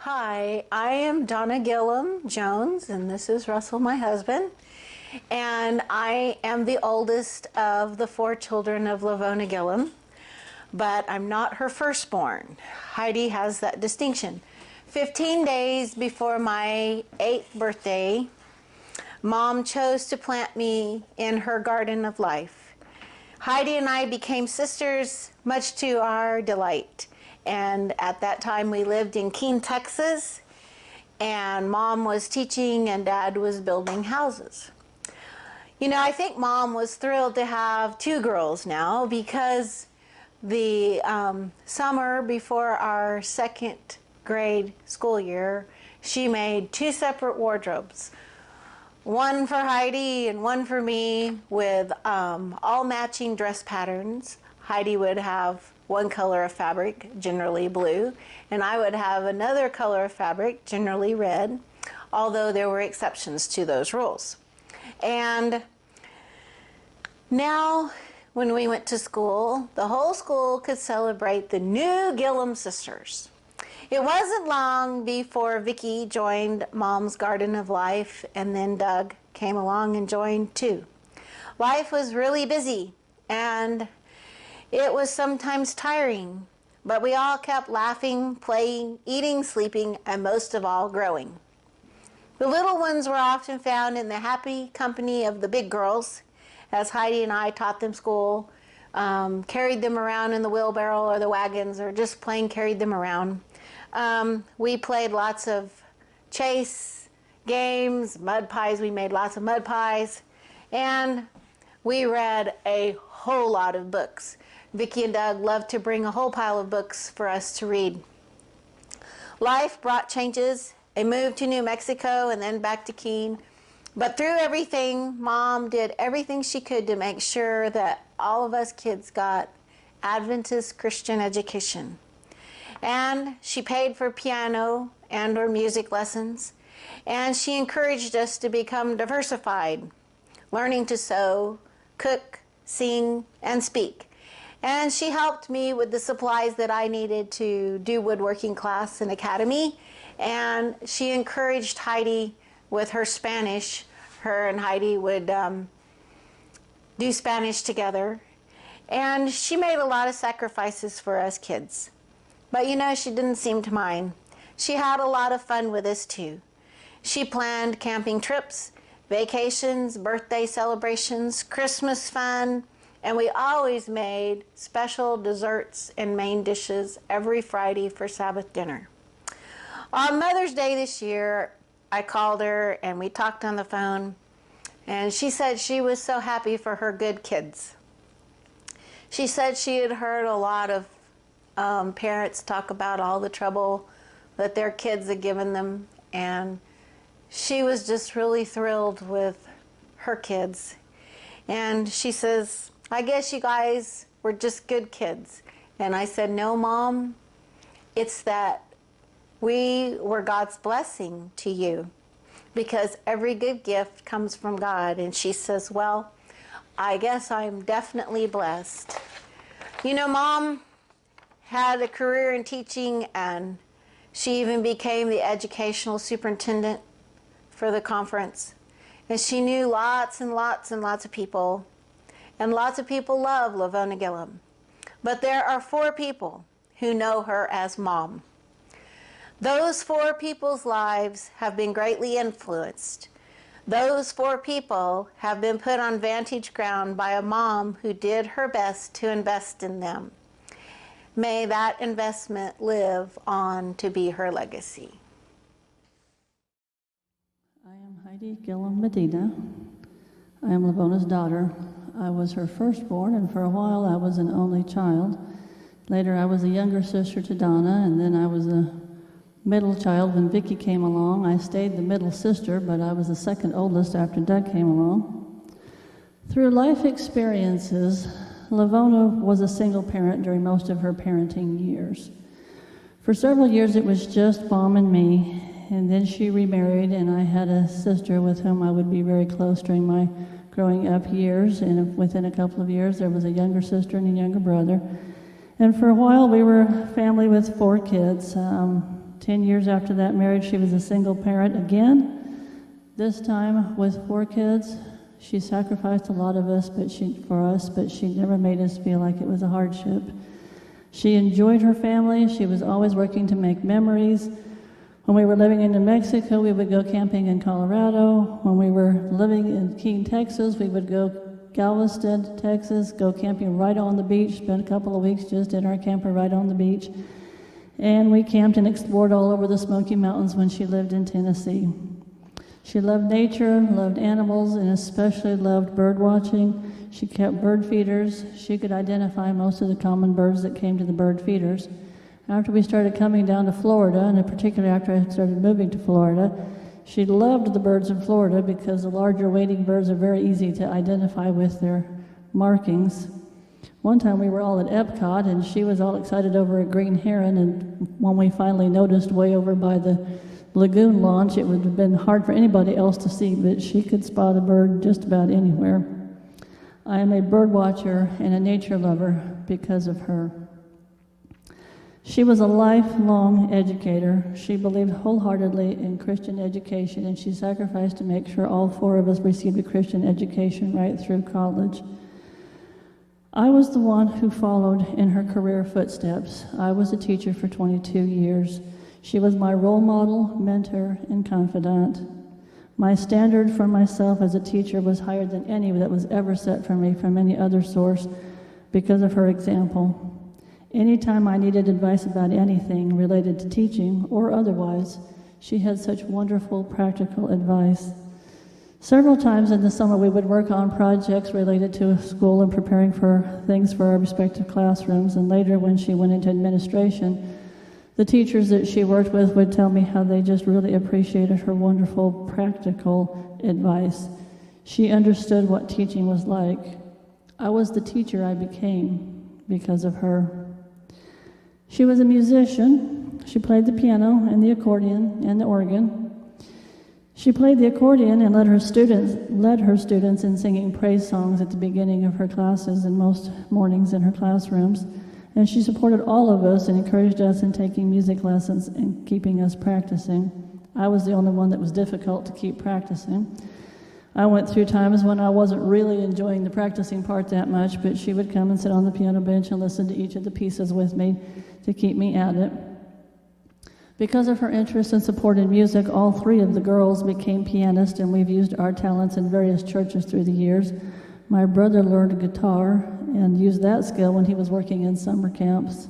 Hi, I am Donna Gilham Jones, and this is Russell, my husband. And I am the oldest of the 4 children of LaVona Gilham, but I'm not her firstborn. Heidi has that distinction. 15 days before my 8th birthday, Mom chose to plant me in her garden of life. Heidi and I became sisters, much to our delight. And at that time we lived in Keene, Texas, and Mom was teaching and Dad was building houses. You know, I think Mom was thrilled to have 2 girls now, because the summer before our 2nd grade school year, she made 2 separate wardrobes. One for Heidi and one for me, with all matching dress patterns. Heidi would have one color of fabric, generally blue, and I would have another color of fabric, generally red, although there were exceptions to those rules. And now, when we went to school, the whole school could celebrate the new Gilham sisters. It wasn't long before Vicki joined Mom's Garden of Life, and then Doug came along and joined too. Life was really busy, and it was sometimes tiring, but we all kept laughing, playing, eating, sleeping, and most of all, growing. The little ones were often found in the happy company of the big girls, as Heidi and I taught them school, carried them around in the wheelbarrow or the wagons, or just plain carried them around. We played lots of chase games, mud pies. We made lots of mud pies, and we read a whole lot of books. Vicki and Doug loved to bring a whole pile of books for us to read. Life brought changes. A move to New Mexico and then back to Keene. But through everything, Mom did everything she could to make sure that all of us kids got Adventist Christian education. And she paid for piano and or music lessons. And she encouraged us to become diversified, learning to sew, cook, sing, and speak. And she helped me with the supplies that I needed to do woodworking class and academy. And she encouraged Heidi with her Spanish. Her and Heidi would do Spanish together. And she made a lot of sacrifices for us kids. But you know, she didn't seem to mind. She had a lot of fun with us too. She planned camping trips, vacations, birthday celebrations, Christmas fun, and we always made special desserts and main dishes every Friday for Sabbath dinner. On Mother's Day this year, I called her and we talked on the phone, and she said she was so happy for her good kids. She said she had heard a lot of parents talk about all the trouble that their kids had given them, and she was just really thrilled with her kids. And she says, I guess you guys were just good kids. And I said, no, Mom, it's that we were God's blessing to you, because every good gift comes from God. And she says, well, I guess I'm definitely blessed. You know, Mom had a career in teaching, and she even became the educational superintendent for the conference. And she knew lots and lots and lots of people. And lots of people love LaVona Gilham. But there are 4 people who know her as Mom. Those 4 people's lives have been greatly influenced. Those 4 people have been put on vantage ground by a mom who did her best to invest in them. May that investment live on to be her legacy. I am Heidi Gilham Medina. I am LaVona's daughter. I was her firstborn, and for a while I was an only child. Later I was a younger sister to Donna, and then I was a middle child when Vicki came along. I stayed the middle sister, but I was the second oldest after Doug came along. Through life experiences, LaVona was a single parent during most of her parenting years. For several years it was just Mom and me, and then she remarried, and I had a sister with whom I would be very close during my growing up years, and within a couple of years there was a younger sister and a younger brother. And for a while we were a family with 4 kids, 10 years after that marriage, she was a single parent again, this time with 4 kids. She sacrificed a lot of us, for us, but she never made us feel like it was a hardship. She enjoyed her family. She was always working to make memories. When we were living in New Mexico, we would go camping in Colorado. When we were living in Keene, Texas, we would go Galveston, Texas, go camping right on the beach, spend a couple of weeks just in our camper right on the beach. And we camped and explored all over the Smoky Mountains when she lived in Tennessee. She loved nature, loved animals, and especially loved bird watching. She kept bird feeders. She could identify most of the common birds that came to the bird feeders. After we started coming down to Florida, and particularly after I started moving to Florida, she loved the birds in Florida because the larger wading birds are very easy to identify with their markings. One time we were all at Epcot, and she was all excited over a green heron, and when we finally noticed way over by the lagoon launch, it would have been hard for anybody else to see, but she could spot a bird just about anywhere. I am a bird watcher and a nature lover because of her. She was a lifelong educator. She believed wholeheartedly in Christian education, and she sacrificed to make sure all 4 of us received a Christian education right through college. I was the one who followed in her career footsteps. I was a teacher for 22 years. She was my role model, mentor, and confidant. My standard for myself as a teacher was higher than any that was ever set for me from any other source because of her example. Anytime I needed advice about anything related to teaching or otherwise, she had such wonderful practical advice. Several times in the summer we would work on projects related to school and preparing for things for our respective classrooms, and later when she went into administration, the teachers that she worked with would tell me how they just really appreciated her wonderful practical advice. She understood what teaching was like. I was the teacher I became because of her. She was a musician. She played the piano and the accordion and the organ. She played the accordion and led her students in singing praise songs at the beginning of her classes and most mornings in her classrooms. And she supported all of us and encouraged us in taking music lessons and keeping us practicing. I was the only one that was difficult to keep practicing. I went through times when I wasn't really enjoying the practicing part that much, but she would come and sit on the piano bench and listen to each of the pieces with me to keep me at it. Because of her interest and support in music, all 3 of the girls became pianists, and we've used our talents in various churches through the years. My brother learned guitar and used that skill when he was working in summer camps.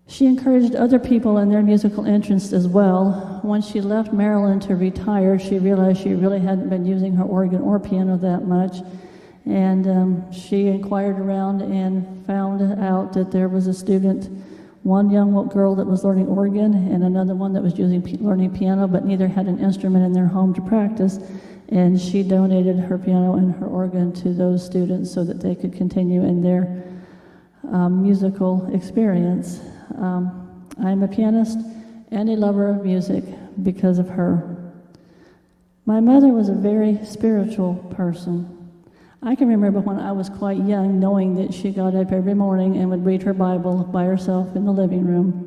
She encouraged other people in their musical interests as well. When she left Maryland to retire, she realized she really hadn't been using her organ or piano that much, and she inquired around and found out that there was a student, one young girl that was learning organ and another one that was learning piano, but neither had an instrument in their home to practice. And she donated her piano and her organ to those students so that they could continue in their musical experience. I'm a pianist and a lover of music because of her. My mother was a very spiritual person. I can remember when I was quite young knowing that she got up every morning and would read her Bible by herself in the living room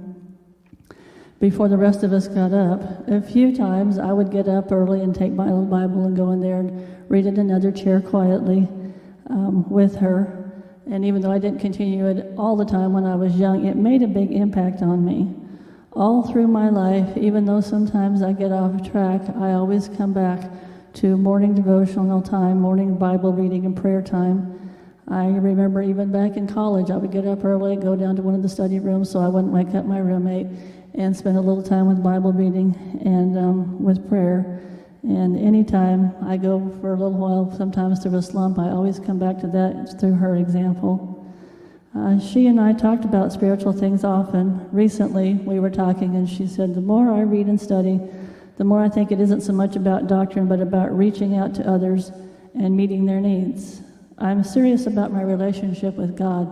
before the rest of us got up. A few times I would get up early and take my little Bible and go in there and read it in another chair quietly with her. And even though I didn't continue it all the time when I was young, it made a big impact on me. All through my life, even though sometimes I get off track, I always come back to morning devotional time, morning Bible reading and prayer time. I remember even back in college, I would get up early, go down to one of the study rooms so I wouldn't wake up my roommate, and spend a little time with Bible reading and with prayer. And anytime I go for a little while, sometimes through a slump, I always come back to that through her example. She and I talked about spiritual things often. Recently, we were talking, and she said, the more I read and study, the more I think it isn't so much about doctrine, but about reaching out to others and meeting their needs. I'm serious about my relationship with God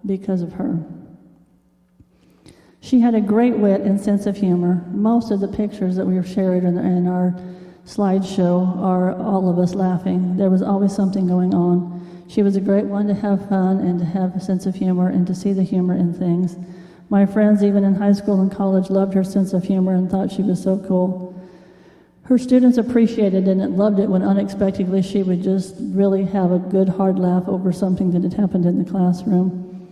because of her. She had a great wit and sense of humor. Most of the pictures that we've shared in our slideshow are all of us laughing. There was always something going on. She was a great one to have fun and to have a sense of humor and to see the humor in things. My friends, even in high school and college, loved her sense of humor and thought she was so cool. Her students appreciated it and loved it when unexpectedly she would just really have a good hard laugh over something that had happened in the classroom.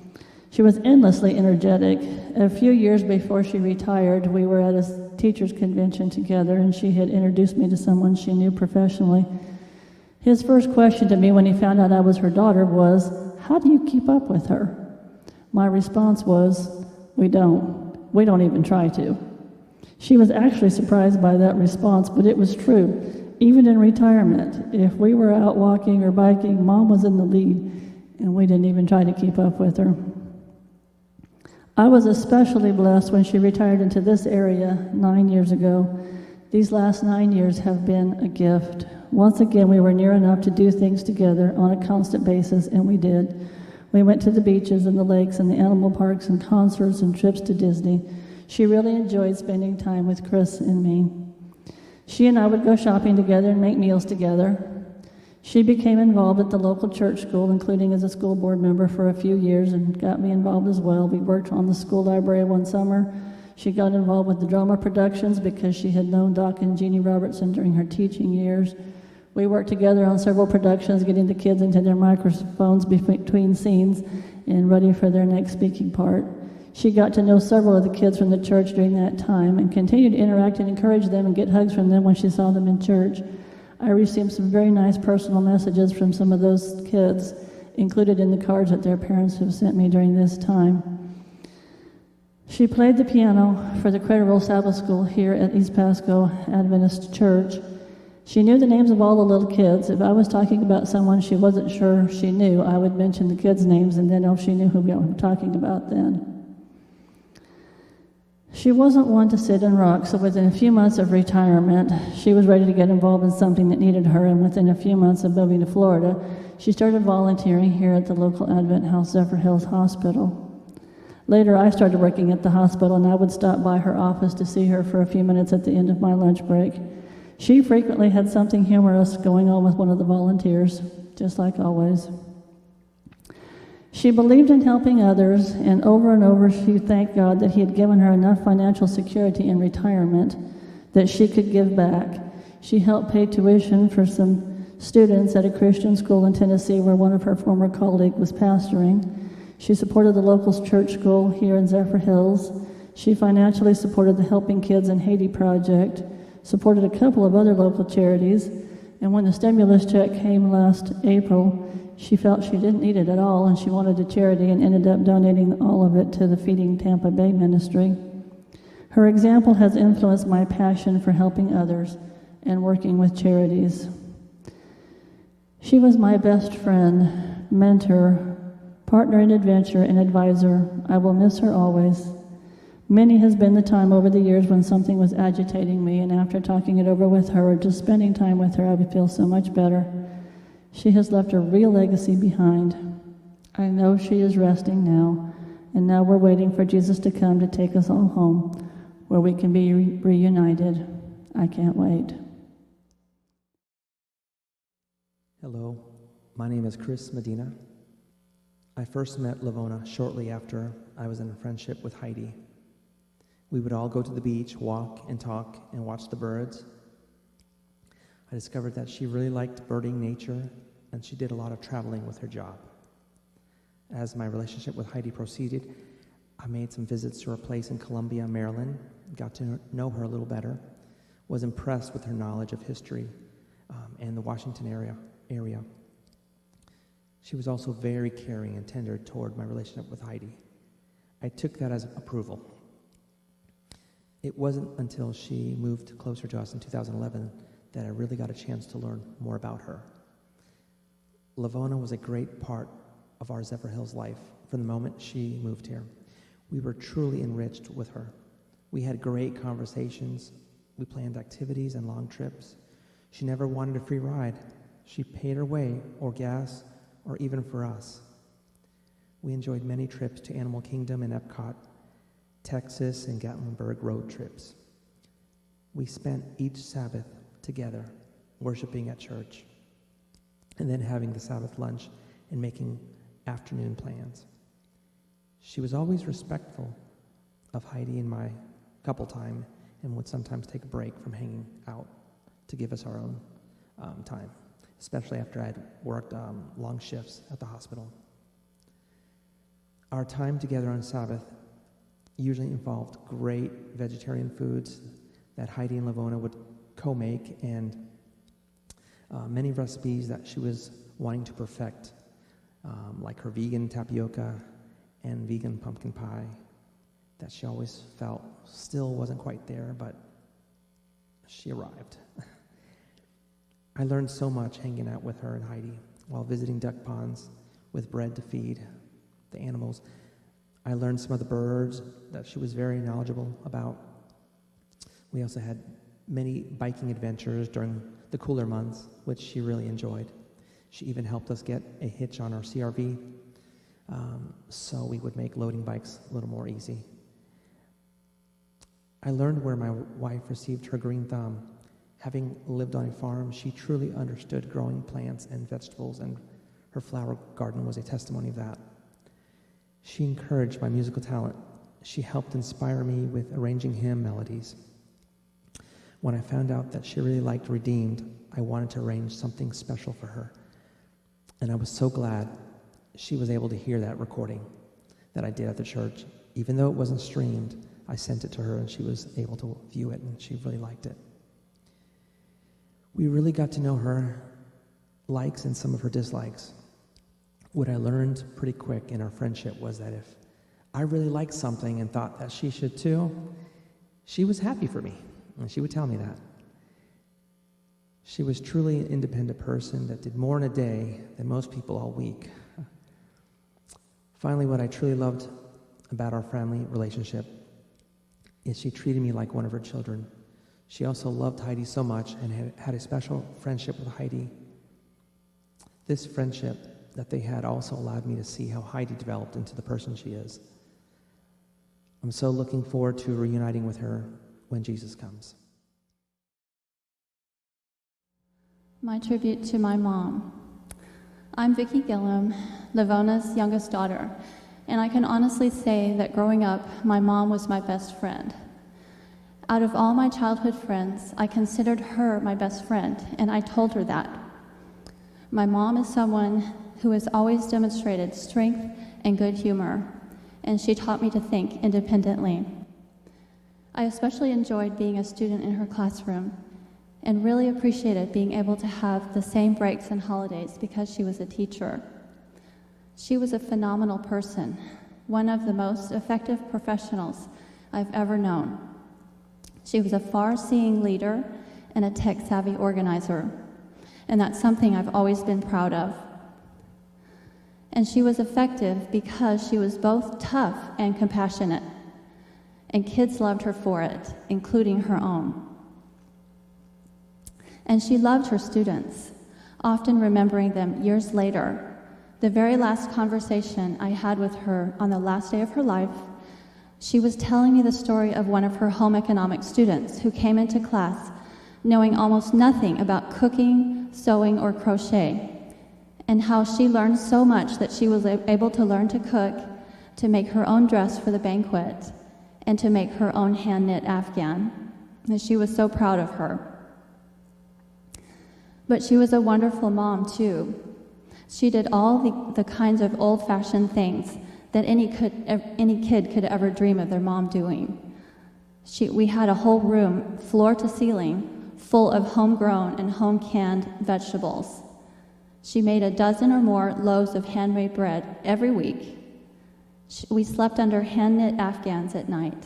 She was endlessly energetic. A few years before she retired, we were at a teachers' convention together, and she had introduced me to someone she knew professionally. His first question to me when he found out I was her daughter was, "How do you keep up with her?" My response was, We don't even try to." She was actually surprised by that response, but it was true. Even in retirement, if we were out walking or biking, Mom was in the lead, and we didn't even try to keep up with her. I was especially blessed when she retired into this area 9 years ago. These last 9 years have been a gift. Once again, we were near enough to do things together on a constant basis, and we did. We went to the beaches and the lakes and the animal parks and concerts and trips to Disney. She really enjoyed spending time with Chris and me. She and I would go shopping together and make meals together. She became involved at the local church school, including as a school board member for a few years, and got me involved as well. We worked on the school library one summer. She got involved with the drama productions because she had known Doc and Jeannie Robertson during her teaching years. We worked together on several productions, getting the kids into their microphones between scenes and ready for their next speaking part. She got to know several of the kids from the church during that time and continued to interact and encourage them and get hugs from them when she saw them in church. I received some very nice personal messages from some of those kids, included in the cards that their parents have sent me during this time. She played the piano for the Craterville Sabbath School here at East Pasco Adventist Church. She knew the names of all the little kids. If I was talking about someone she wasn't sure she knew, I would mention the kids' names and then know if she knew who we were talking about then. She wasn't one to sit and rock, so within a few months of retirement, she was ready to get involved in something that needed her, and within a few months of moving to Florida, she started volunteering here at the local Advent House Zephyrhills Hospital. Later, I started working at the hospital, and I would stop by her office to see her for a few minutes at the end of my lunch break. She frequently had something humorous going on with one of the volunteers, just like always. She believed in helping others, and over she thanked God that He had given her enough financial security in retirement that she could give back. She helped pay tuition for some students at a Christian school in Tennessee where one of her former colleagues was pastoring. She supported the local church school here in Zephyrhills. She financially supported the Helping Kids in Haiti project, supported a couple of other local charities, and when the stimulus check came last April, she felt she didn't need it at all, and she wanted a charity and ended up donating all of it to the Feeding Tampa Bay ministry. Her example has influenced my passion for helping others and working with charities. She was my best friend, mentor, partner in adventure, and advisor. I will miss her always. Many has been the time over the years when something was agitating me, and after talking it over with her or just spending time with her, I would feel so much better. She has left a real legacy behind. I know she is resting now, and now we're waiting for Jesus to come to take us all home, where we can be reunited. I can't wait. Hello, my name is Chris Medina. I first met LaVona shortly after I was in a friendship with Heidi. We would all go to the beach, walk and talk, and watch the birds. I discovered that she really liked birding nature, and she did a lot of traveling with her job. As my relationship with Heidi proceeded, I made some visits to her place in Columbia, Maryland, got to know her a little better, was impressed with her knowledge of history and the Washington area. She was also very caring and tender toward my relationship with Heidi. I took that as approval. It wasn't until she moved closer to us in 2011 that I really got a chance to learn more about her. LaVona was a great part of our Zephyrhills life from the moment she moved here. We were truly enriched with her. We had great conversations. We planned activities and long trips. She never wanted a free ride. She paid her way, or gas, or even for us. We enjoyed many trips to Animal Kingdom and Epcot, Texas and Gatlinburg road trips. We spent each Sabbath together, worshiping at church, and then having the Sabbath lunch and making afternoon plans. She was always respectful of Heidi and my couple time and would sometimes take a break from hanging out to give us our own time, especially after I had worked long shifts at the hospital. Our time together on Sabbath usually involved great vegetarian foods that Heidi and LaVona would co-make, and many recipes that she was wanting to perfect, like her vegan tapioca and vegan pumpkin pie that she always felt still wasn't quite there, but she arrived. I learned so much hanging out with her and Heidi while visiting duck ponds with bread to feed the animals. I learned some of the birds that she was very knowledgeable about. We also had many biking adventures during the cooler months, which she really enjoyed. She even helped us get a hitch on our CRV, so we would make loading bikes a little more easy. I learned where my wife received her green thumb. Having lived on a farm, she truly understood growing plants and vegetables, and her flower garden was a testimony of that. She encouraged my musical talent. She helped inspire me with arranging hymn melodies. When I found out that she really liked Redeemed, I wanted to arrange something special for her. And I was so glad she was able to hear that recording that I did at the church. Even though it wasn't streamed, I sent it to her and she was able to view it, and she really liked it. We really got to know her likes and some of her dislikes. What I learned pretty quick in our friendship was that if I really liked something and thought that she should too, she was happy for me, and she would tell me that. She was truly an independent person that did more in a day than most people all week. Finally, what I truly loved about our family relationship is she treated me like one of her children. She also loved Heidi so much and had a special friendship with Heidi. This friendship that they had also allowed me to see how Heidi developed into the person she is. I'm so looking forward to reuniting with her when Jesus comes. My tribute to my mom. I'm Vicki Gilham, LaVona's youngest daughter, and I can honestly say that growing up, my mom was my best friend. Out of all my childhood friends, I considered her my best friend, and I told her that. My mom is someone who has always demonstrated strength and good humor, and she taught me to think independently. I especially enjoyed being a student in her classroom and really appreciated being able to have the same breaks and holidays because she was a teacher. She was a phenomenal person, one of the most effective professionals I've ever known. She was a far-seeing leader and a tech-savvy organizer, and that's something I've always been proud of. And she was effective because she was both tough and compassionate, and kids loved her for it, including her own. And she loved her students, often remembering them years later. The very last conversation I had with her on the last day of her life, she was telling me the story of one of her home economics students who came into class knowing almost nothing about cooking, sewing, or crochet, and how she learned so much that she was able to learn to cook, to make her own dress for the banquet, and to make her own hand-knit afghan. And she was so proud of her. But she was a wonderful mom, too. She did all the kinds of old-fashioned things that any kid could ever dream of their mom doing. We had a whole room, floor to ceiling, full of homegrown and home-canned vegetables. She made a dozen or more loaves of handmade bread every week. We slept under hand-knit afghans at night,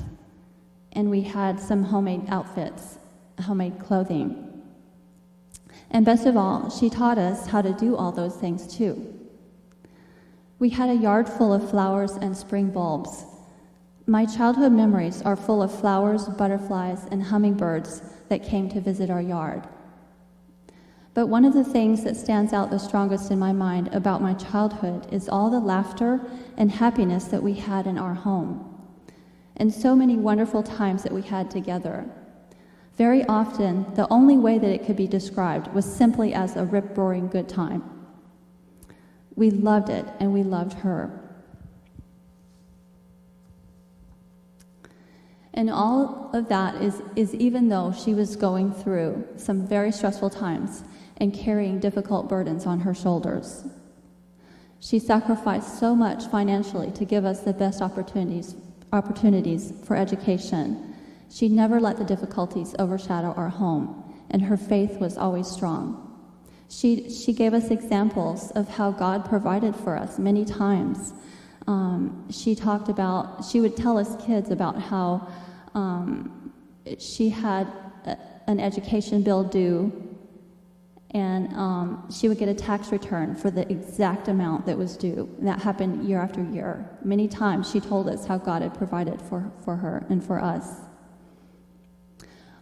and we had some homemade outfits, homemade clothing. And best of all, she taught us how to do all those things too. We had a yard full of flowers and spring bulbs. My childhood memories are full of flowers, butterflies, and hummingbirds that came to visit our yard. But one of the things that stands out the strongest in my mind about my childhood is all the laughter and happiness that we had in our home, and so many wonderful times that we had together. Very often, the only way that it could be described was simply as a rip-roaring good time. We loved it, and we loved her. And all of that is even though she was going through some very stressful times and carrying difficult burdens on her shoulders. She sacrificed so much financially to give us the best opportunities for education. She never let the difficulties overshadow our home, and her faith was always strong. She gave us examples of how God provided for us many times. She would tell us kids about how she had an education bill due, and she would get a tax return for the exact amount that was due. And that happened year after year. Many times she told us how God had provided for her and for us.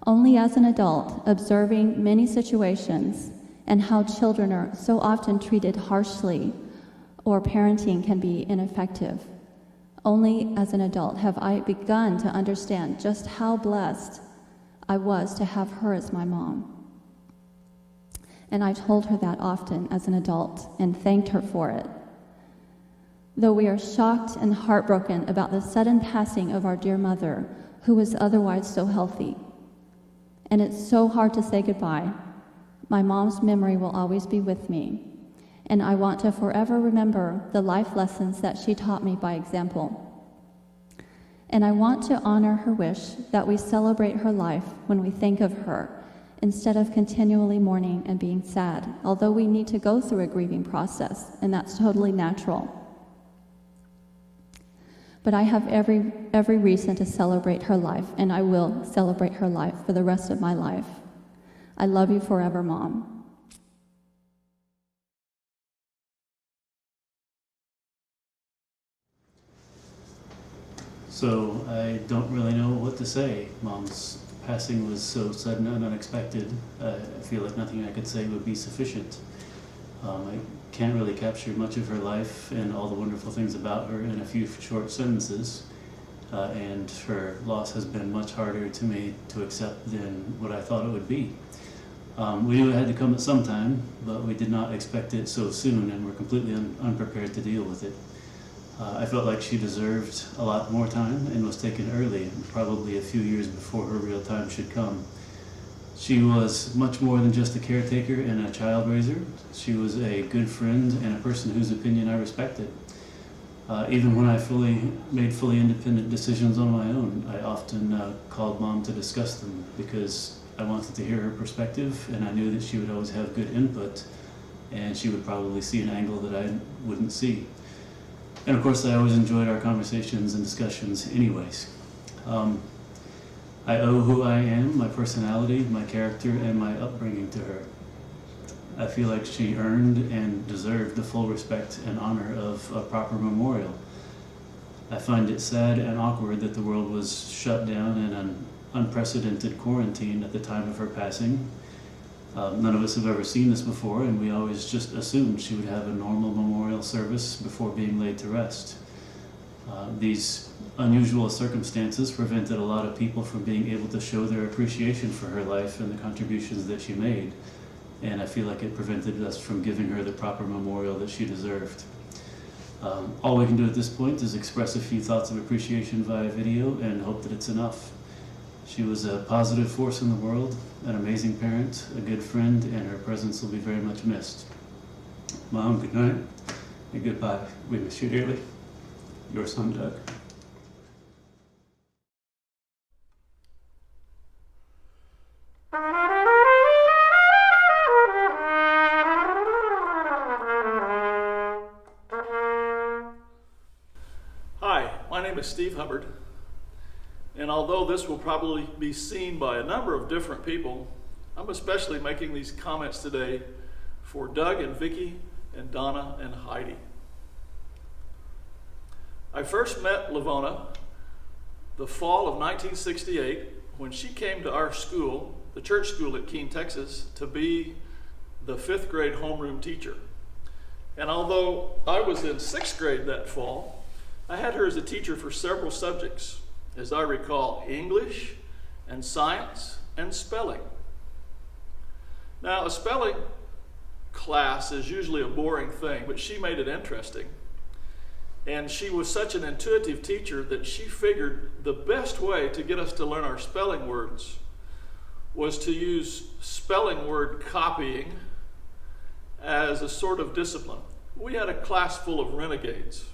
Only as an adult, observing many situations and how children are so often treated harshly or parenting can be ineffective, only as an adult have I begun to understand just how blessed I was to have her as my mom. And I've told her that often as an adult and thanked her for it. Though we are shocked and heartbroken about the sudden passing of our dear mother, who was otherwise so healthy, and it's so hard to say goodbye, my mom's memory will always be with me, and I want to forever remember the life lessons that she taught me by example. And I want to honor her wish that we celebrate her life when we think of her, instead of continually mourning and being sad, although we need to go through a grieving process, and that's totally natural. But I have every reason to celebrate her life, and I will celebrate her life for the rest of my life. I love you forever, Mom. So I don't really know what to say. Mom's passing was so sudden and unexpected. I feel like nothing I could say would be sufficient. I can't really capture much of her life and all the wonderful things about her in a few short sentences. And her loss has been much harder to me to accept than what I thought it would be. We knew it had to come at some time, but we did not expect it so soon, and were completely unprepared to deal with it. I felt like she deserved a lot more time and was taken early, probably a few years before her real time should come. She was much more than just a caretaker and a child raiser. She was a good friend and a person whose opinion I respected. Even when I made fully independent decisions on my own, I often called Mom to discuss them because I wanted to hear her perspective, and I knew that she would always have good input, and she would probably see an angle that I wouldn't see. And of course, I always enjoyed our conversations and discussions anyways. I owe who I am, my personality, my character, and my upbringing to her. I feel like she earned and deserved the full respect and honor of a proper memorial. I find it sad and awkward that the world was shut down in an unprecedented quarantine at the time of her passing. None of us have ever seen this before, and we always just assumed she would have a normal memorial service before being laid to rest. These unusual circumstances prevented a lot of people from being able to show their appreciation for her life and the contributions that she made, and I feel like it prevented us from giving her the proper memorial that she deserved. All we can do at this point is express a few thoughts of appreciation via video and hope that it's enough. She was a positive force in the world, an amazing parent, a good friend, and her presence will be very much missed. Mom, good night, and goodbye. We miss you dearly. Your son, Doug. Hi, my name is Steve Hubbard. And although this will probably be seen by a number of different people, I'm especially making these comments today for Doug and Vicki and Donna and Heidi. I first met LaVona the fall of 1968 when she came to our school, the church school at Keene, Texas, to be the 5th grade homeroom teacher. And although I was in 6th grade that fall, I had her as a teacher for several subjects. As I recall, English and science and spelling. Now, a spelling class is usually a boring thing, but she made it interesting. And she was such an intuitive teacher that she figured the best way to get us to learn our spelling words was to use spelling word copying as a sort of discipline. We had a class full of renegades,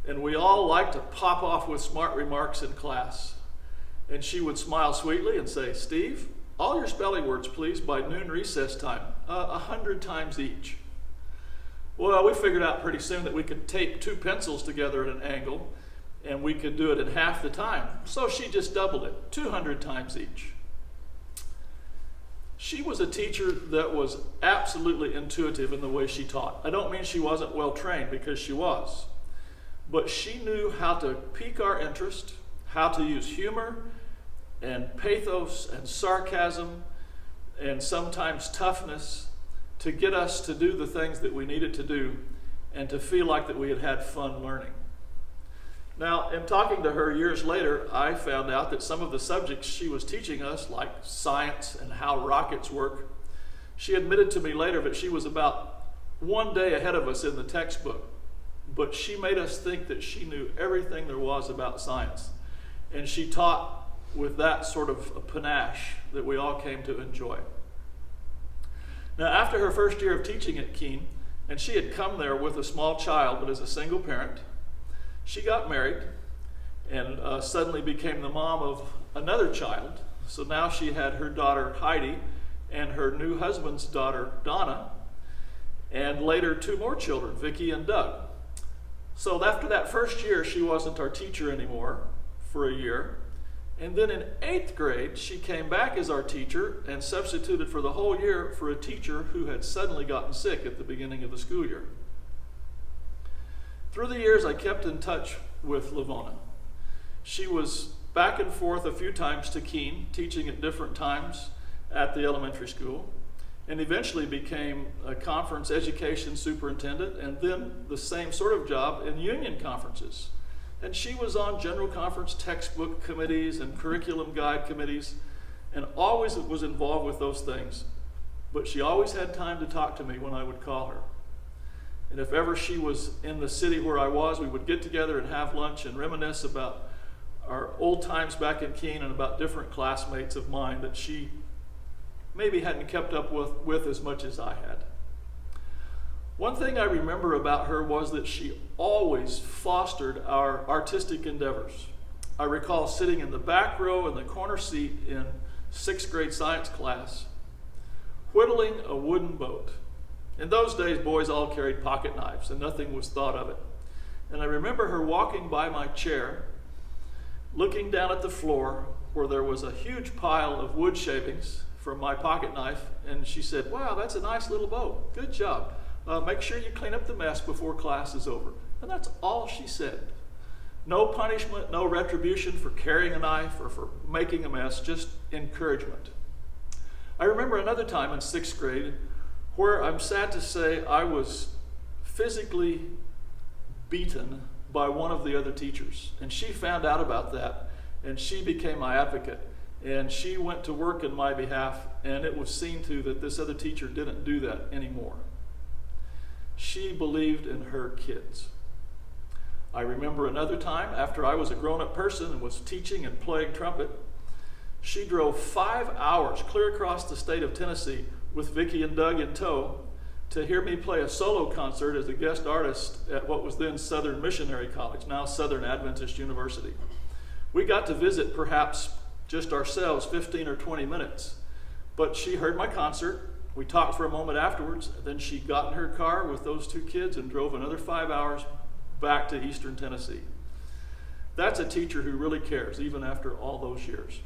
and we all liked to pop off with smart remarks in class. And she would smile sweetly and say, "Steve, all your spelling words, please, by noon recess time, 100 times each." Well, we figured out pretty soon that we could tape 2 pencils together at an angle, and we could do it in half the time. So she just doubled it, 200 times each. She was a teacher that was absolutely intuitive in the way she taught. I don't mean she wasn't well trained, because she was. But she knew how to pique our interest, how to use humor and pathos and sarcasm and sometimes toughness to get us to do the things that we needed to do and to feel like that we had had fun learning. Now, in talking to her years later, I found out that some of the subjects she was teaching us, like science and how rockets work, she admitted to me later that she was about 1 day ahead of us in the textbook. But she made us think that she knew everything there was about science. And she taught with that sort of a panache that we all came to enjoy. Now, after her first year of teaching at Keene, and she had come there with a small child, but as a single parent, she got married and suddenly became the mom of another child. So now she had her daughter Heidi and her new husband's daughter Donna, and later 2 more children, Vicky and Doug. So after that first year, she wasn't our teacher anymore for a year. And then in 8th grade, she came back as our teacher and substituted for the whole year for a teacher who had suddenly gotten sick at the beginning of the school year. Through the years, I kept in touch with LaVona. She was back and forth a few times to Keene, teaching at different times at the elementary school, and eventually became a conference education superintendent, and then the same sort of job in union conferences. And she was on general conference textbook committees and curriculum guide committees, and always was involved with those things. But she always had time to talk to me when I would call her. And if ever she was in the city where I was, we would get together and have lunch and reminisce about our old times back in Keene and about different classmates of mine that she maybe hadn't kept up with as much as I had. One thing I remember about her was that she always fostered our artistic endeavors. I recall sitting in the back row in the corner seat in 6th grade science class, whittling a wooden boat. In those days, boys all carried pocket knives and nothing was thought of it. And I remember her walking by my chair, looking down at the floor where there was a huge pile of wood shavings from my pocket knife, and she said, "Wow, that's a nice little boat. Good job. Make sure you clean up the mess before class is over." And that's all she said. No punishment, no retribution for carrying a knife or for making a mess, just encouragement. I remember another time in 6th grade where I'm sad to say I was physically beaten by one of the other teachers. And she found out about that, and she became my advocate. And she went to work in my behalf, and it was seen to that this other teacher didn't do that anymore. She believed in her kids. I remember another time, after I was a grown-up person and was teaching and playing trumpet, she drove 5 hours clear across the state of Tennessee with Vicky and Doug in tow to hear me play a solo concert as a guest artist at what was then Southern Missionary College, now Southern Adventist University. We got to visit perhaps just ourselves 15 or 20 minutes, but she heard my concert. We talked for a moment afterwards, then she got in her car with those 2 kids and drove another 5 hours back to Eastern Tennessee. That's a teacher who really cares, even after all those years.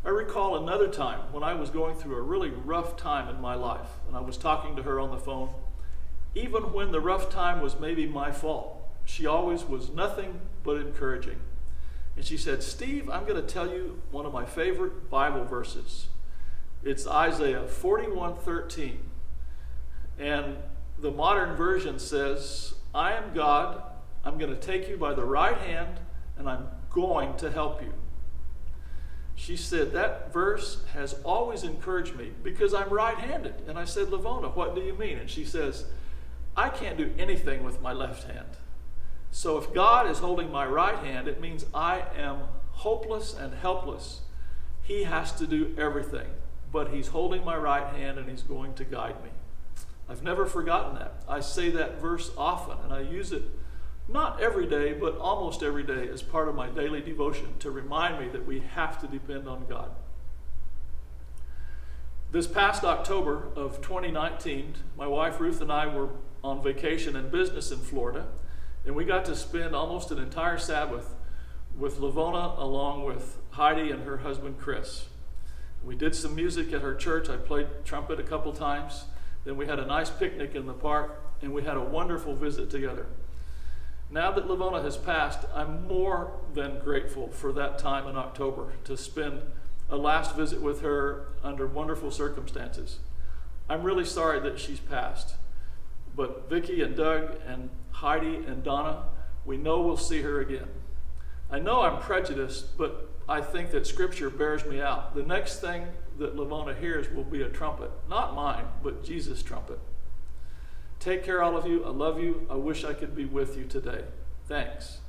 I recall another time when I was going through a really rough time in my life, and I was talking to her on the phone. Even when the rough time was maybe my fault, she always was nothing but encouraging. And she said, "Steve, I'm going to tell you one of my favorite Bible verses. It's Isaiah 41:13. And the modern version says, 'I am God, I'm going to take you by the right hand, and I'm going to help you.'" She said, "That verse has always encouraged me because I'm right-handed." And I said, "LaVona, what do you mean?" And she says, "I can't do anything with my left hand. So if God is holding my right hand, it means I am hopeless and helpless. He has to do everything, but he's holding my right hand and he's going to guide me. I've never forgotten that. I say that verse often, and I use it not every day, but almost every day as part of my daily devotion to remind me that we have to depend on God. This past October of 2019, my wife Ruth and I were on vacation and business in Florida, and we got to spend almost an entire Sabbath with LaVona along with Heidi and her husband Chris. We did some music at her church. I played trumpet a couple times. Then we had a nice picnic in the park, and we had a wonderful visit together. Now that LaVona has passed, I'm more than grateful for that time in October to spend a last visit with her under wonderful circumstances. I'm really sorry that she's passed, but Vicki and Doug and Heidi and Donna, we know we'll see her again. I know I'm prejudiced, but I think that Scripture bears me out. The next thing that LaVona hears will be a trumpet. Not mine, but Jesus' trumpet. Take care, all of you. I love you. I wish I could be with you today. Thanks.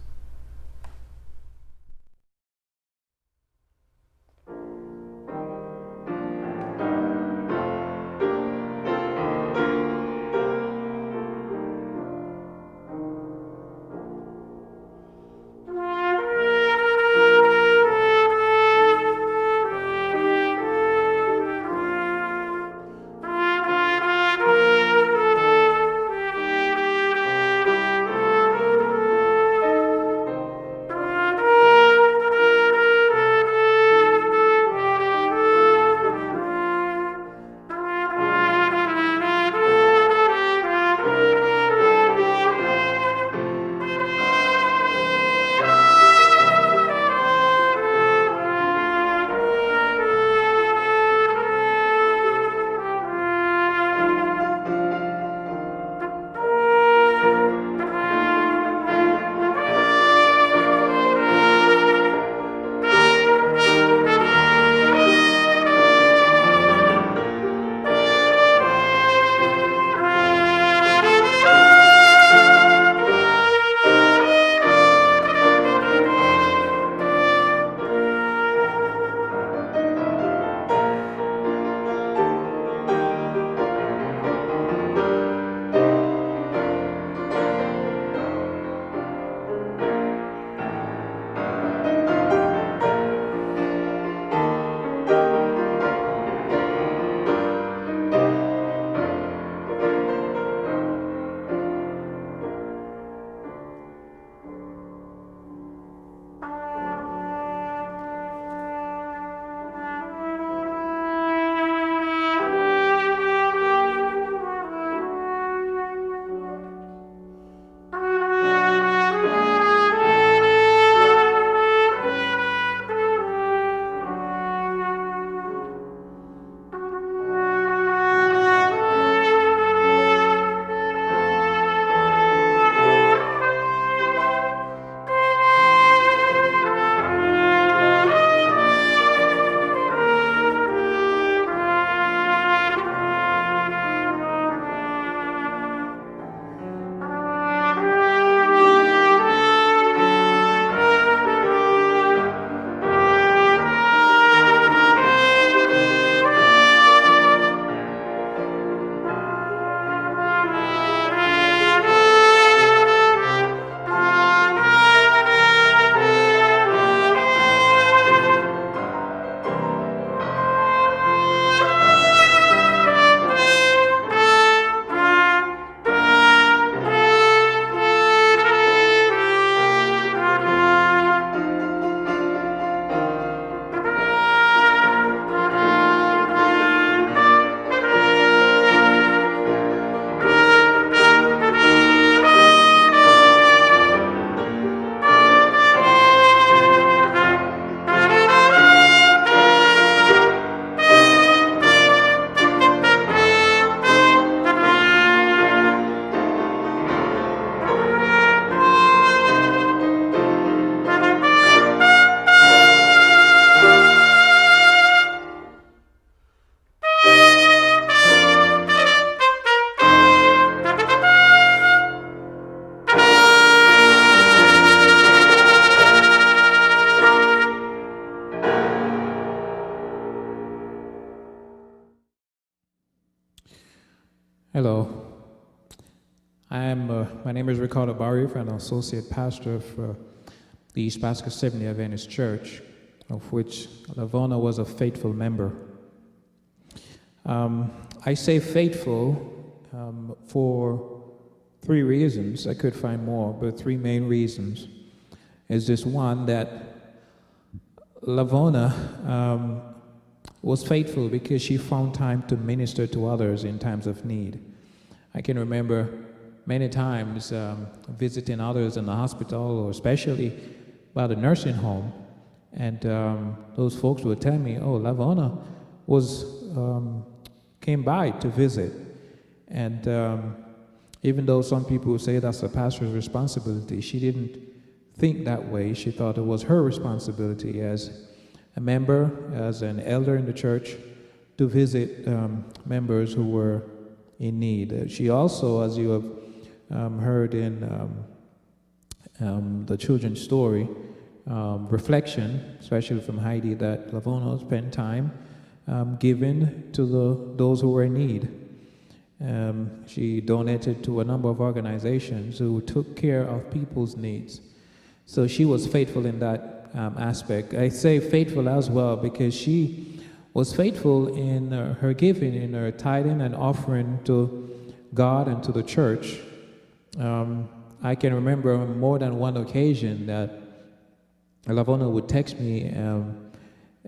Hello. My name is Ricardo Barriffe. I'm an associate pastor for the East Pasco Seventh-day Adventist Church, of which LaVona was a faithful member. I say faithful for three reasons. I could find more, but three main reasons. Is this one, that LaVona was faithful because she found time to minister to others in times of need. I can remember many times visiting others in the hospital, or especially by the nursing home, and those folks would tell me, "Oh, LaVona came by to visit," and even though some people say that's a pastor's responsibility, she didn't think that way. She thought it was her responsibility as a member, as an elder in the church, to visit members who were in need. She also, as you have heard in the children's story, reflection, especially from Heidi, that LaVona spent time giving to those who were in need. She donated to a number of organizations who took care of people's needs. So she was faithful in that aspect. I say faithful as well because she was faithful in her giving, in her tithing and offering to God and to the church. I can remember on more than one occasion that LaVona would text me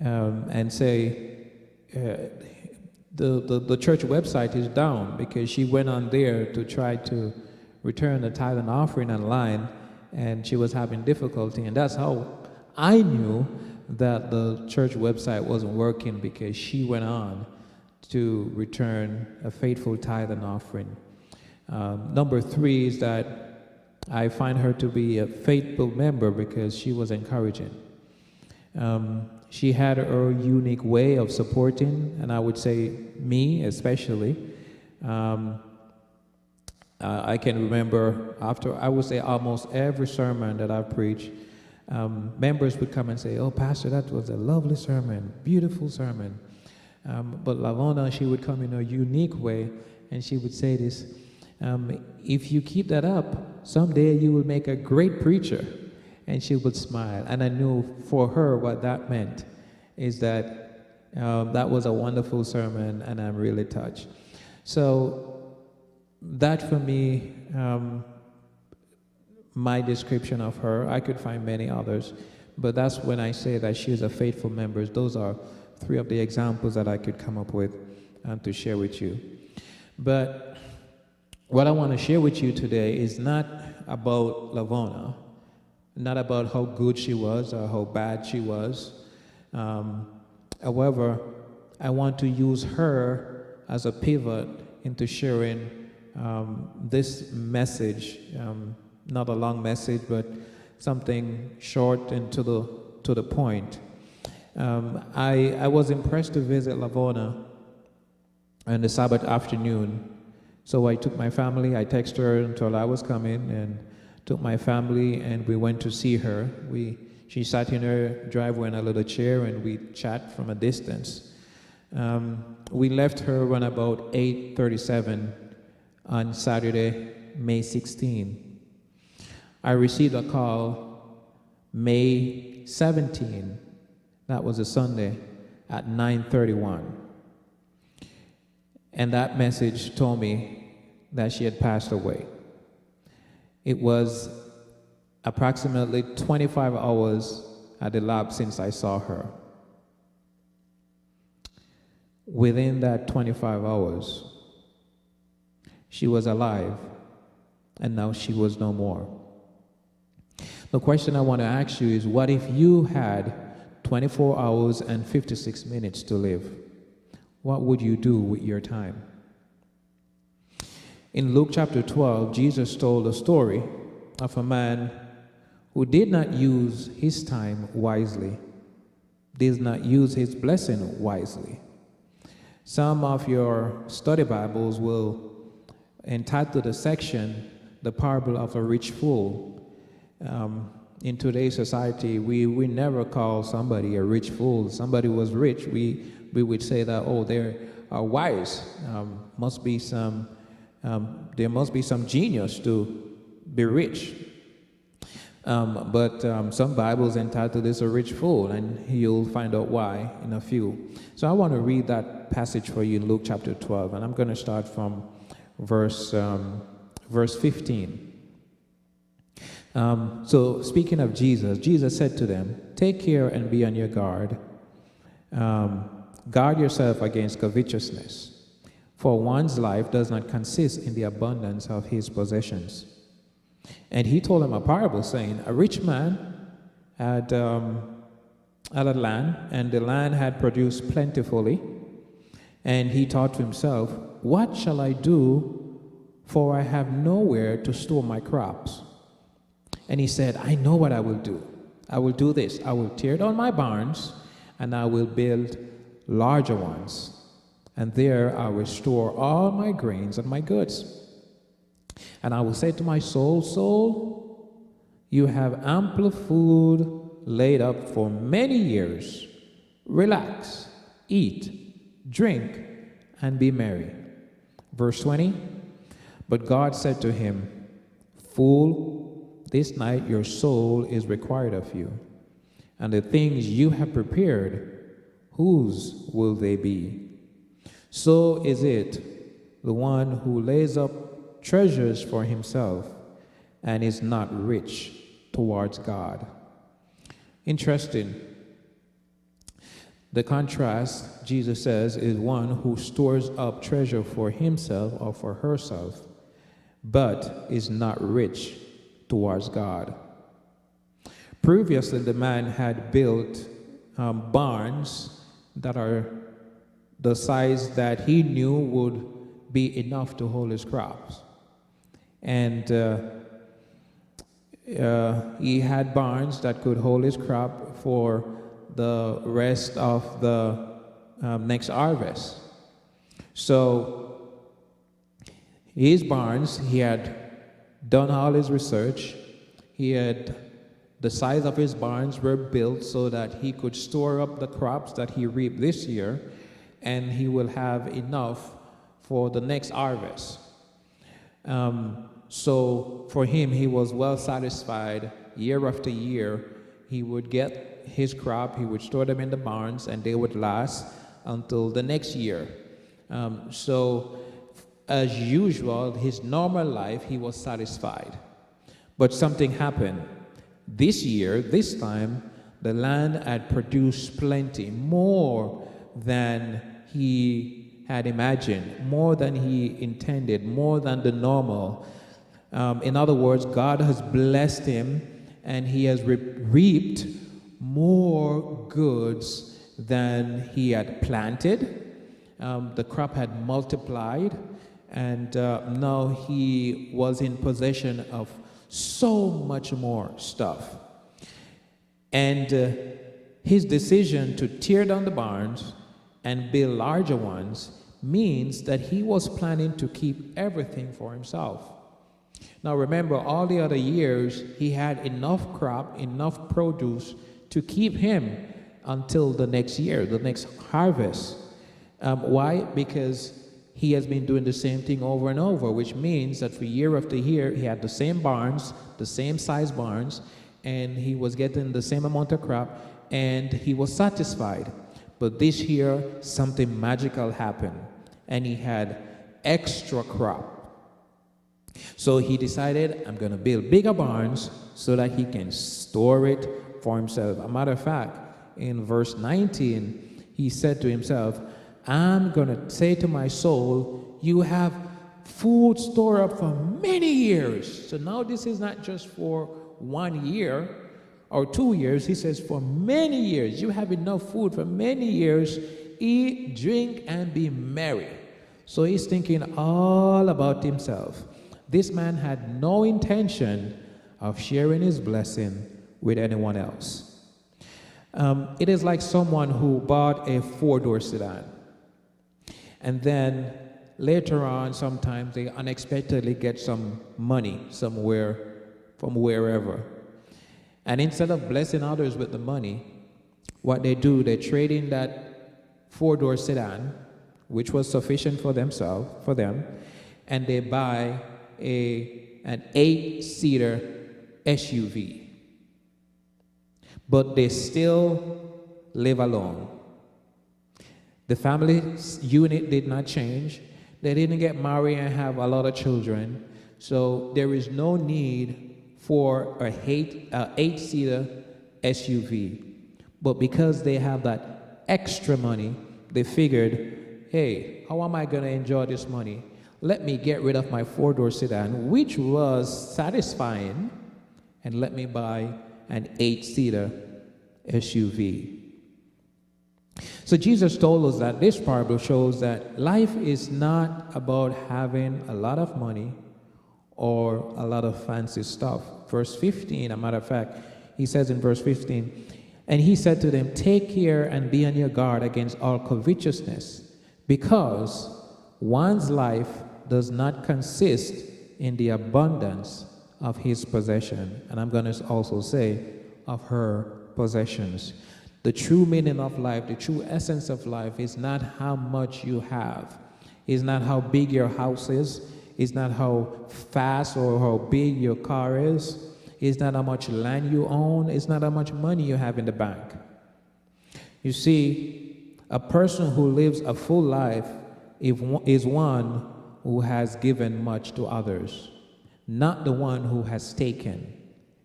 and say, the church website is down, because she went on there to try to return the tithe and offering online, and she was having difficulty. And that's how I knew that the church website wasn't working, because she went on to return a faithful tithe and offering. Number three is that I find her to be a faithful member because she was encouraging. She had her unique way of supporting, and I would say me especially. I can remember after, I would say almost every sermon that I've preached, members would come and say, "Oh, Pastor, that was a lovely sermon, beautiful sermon." But LaVona, she would come in a unique way, and she would say this, "If you keep that up, someday you will make a great preacher." And she would smile. And I knew for her what that meant is that that was a wonderful sermon, and I'm really touched. So that for me, my description of her. I could find many others, but that's when I say that she is a faithful member. Those are three of the examples that I could come up with to share with you. But what I want to share with you today is not about LaVona, not about how good she was or how bad she was. However, I want to use her as a pivot into sharing this message, not a long message, but something short and to the point. I was impressed to visit LaVona on the Sabbath afternoon, so I took my family. I texted her until I was coming, and took my family, and we went to see her. She sat in her driveway in a little chair, and we chat from a distance. We left her around about 8:37 on Saturday, May 16. I received a call May 17, that was a Sunday, at 9:31. And that message told me that she had passed away. It was approximately 25 hours had elapsed since I saw her. Within that 25 hours, she was alive, and now she was no more. The question I want to ask you is, what if you had 24 hours and 56 minutes to live? What would you do with your time? In Luke chapter 12, Jesus told a story of a man who did not use his time wisely, did not use his blessing wisely. Some of your study Bibles will entitle the section, "The Parable of a Rich Fool." In today's society, we never call somebody a rich fool. Somebody was rich, we would say that, oh, they are wise. Must be some There must be some genius to be rich. But some Bibles entitle this a rich fool, and you'll find out why in a few. So I want to read that passage for you in Luke chapter 12, and I'm going to start from verse 15. So speaking of Jesus, Jesus said to them, "Take care and be on your guard. Guard yourself against covetousness, for one's life does not consist in the abundance of his possessions." And he told him a parable, saying, "A rich man had a land, and the land had produced plentifully. And he thought to himself, 'What shall I do? For I have nowhere to store my crops.' And he said, 'I know what I will do. I will do this. I will tear down my barns, and I will build larger ones. And there I will store all my grains and my goods. And I will say to my soul, Soul, you have ample food laid up for many years. Relax, eat, drink, and be merry.'" Verse 20, "But God said to him, 'Fool, this night your soul is required of you. And the things you have prepared, whose will they be? So is it the one who lays up treasures for himself and is not rich towards God.'" Interesting. The contrast, Jesus says, is one who stores up treasure for himself or for herself, but is not rich towards God. Previously, the man had built barns that are the size that he knew would be enough to hold his crops. And he had barns that could hold his crop for the rest of the next harvest. So his barns, he had done all his research. The size of his barns were built so that he could store up the crops that he reaped this year, and he will have enough for the next harvest. So for him, he was well satisfied. Year after year, he would get his crop, he would store them in the barns, and they would last until the next year. So as usual, his normal life, he was satisfied. But something happened. This year, this time, the land had produced plenty, more than he had imagined, more than he intended, more than the normal. In other words, God has blessed him, and he has reaped more goods than he had planted. The crop had multiplied, and now he was in possession of so much more stuff. And his decision to tear down the barns and build larger ones means that he was planning to keep everything for himself. Now remember, all the other years he had enough crop, enough produce to keep him until the next year, the next harvest. Why? Because he has been doing the same thing over and over, which means that for year after year, he had the same barns, the same size barns, and he was getting the same amount of crop, and he was satisfied. But this year, something magical happened, and he had extra crop. So he decided, I'm going to build bigger barns so that he can store it for himself. A matter of fact, in verse 19, he said to himself, I'm going to say to my soul, you have food stored up for many years. So now this is not just for 1 year or 2 years. He says for many years. You have enough food for many years. Eat, drink, and be merry. So he's thinking all about himself. This man had no intention of sharing his blessing with anyone else. It is like someone who bought a 4-door sedan. And then later on, sometimes they unexpectedly get some money somewhere from wherever. And instead of blessing others with the money, what they do, they trade in that 4-door sedan, which was sufficient for them, and they buy an 8-seater SUV. But they still live alone. The family unit did not change. They didn't get married and have a lot of children. So there is no need for a 8-seater SUV. But because they have that extra money, they figured, hey, how am I going to enjoy this money? Let me get rid of my 4-door sedan, which was satisfying, and let me buy an 8-seater SUV. So Jesus told us that this parable shows that life is not about having a lot of money or a lot of fancy stuff. Verse 15, a matter of fact, he says in verse 15, and he said to them, take care and be on your guard against all covetousness, because one's life does not consist in the abundance of his possession. And I'm going to also say of her possessions. The true meaning of life, the true essence of life is not how much you have. It's not how big your house is. It's not how fast or how big your car is. It's not how much land you own. It's not how much money you have in the bank. You see, a person who lives a full life is one who has given much to others, not the one who has taken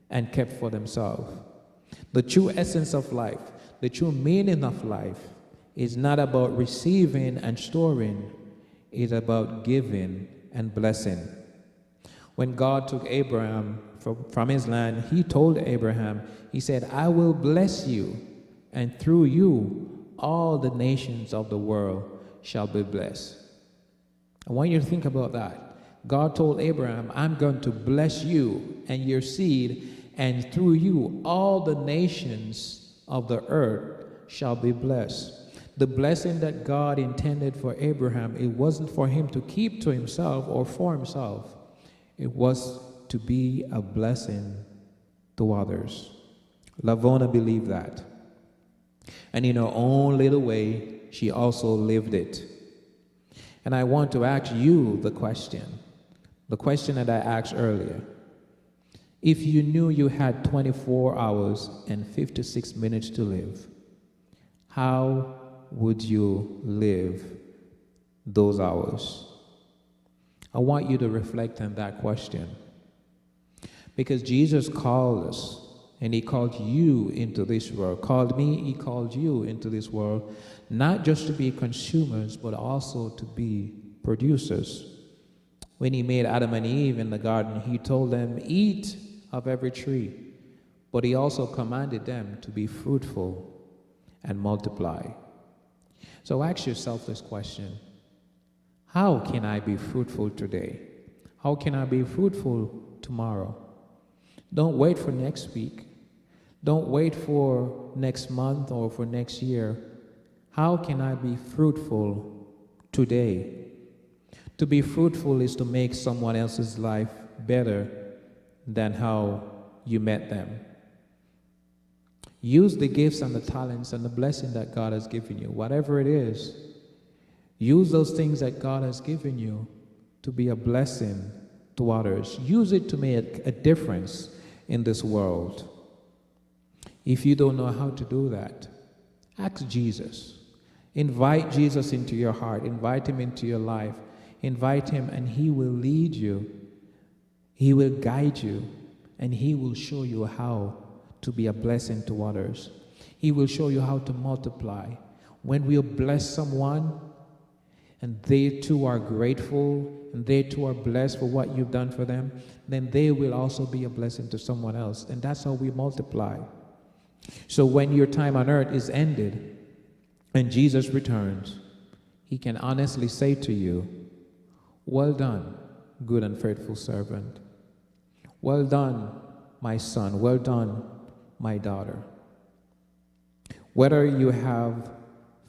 and kept for themselves. The true essence of life, the true meaning of life is not about receiving and storing. It's about giving and blessing. When God took Abraham from his land, he told Abraham, he said, I will bless you, and through you all the nations of the world shall be blessed. I want you to think about that. God told Abraham, I'm going to bless you and your seed, and through you all the nations of the earth shall be blessed. The blessing that God intended for Abraham, it wasn't for him to keep to himself or for himself. It was to be a blessing to others. LaVona believed that. And in her own little way, she also lived it. And I want to ask you the question that I asked earlier. If you knew you had 24 hours and 56 minutes to live, how would you live those hours? I want you to reflect on that question. Because Jesus called us, and he called you into this world. Called me, he called you into this world, not just to be consumers, but also to be producers. When he made Adam and Eve in the garden, he told them, eat of every tree. But he also commanded them to be fruitful and multiply. So ask yourself this question. How can I be fruitful today? How can I be fruitful tomorrow? Don't wait for next week. Don't wait for next month or for next year. How can I be fruitful today? To be fruitful is to make someone else's life better than how you met them. Use the gifts and the talents and the blessing that God has given you, whatever it is. Use those things that God has given you to be a blessing to others. Use it to make a difference in this world. If you don't know how to do that, ask Jesus. Invite Jesus into your heart. Invite him into your life. Invite him, and he will lead you. He will guide you, and he will show you how to be a blessing to others. He will show you how to multiply. When we bless someone, and they too are grateful, and they too are blessed for what you've done for them, then they will also be a blessing to someone else. And that's how we multiply. So when your time on earth is ended, and Jesus returns, he can honestly say to you, well done, good and faithful servant. Well done, my son. Well done, my daughter. Whether you have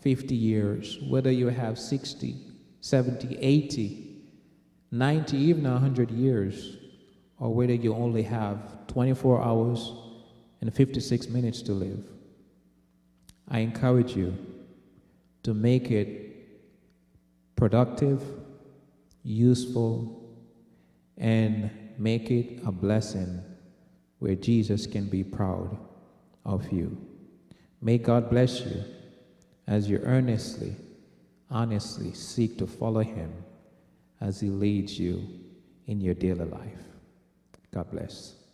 50 years, whether you have 60, 70, 80, 90, even 100 years, or whether you only have 24 hours and 56 minutes to live, I encourage you to make it productive, useful, and make it a blessing where Jesus can be proud of you. May God bless you as you earnestly, honestly seek to follow him as he leads you in your daily life. God bless.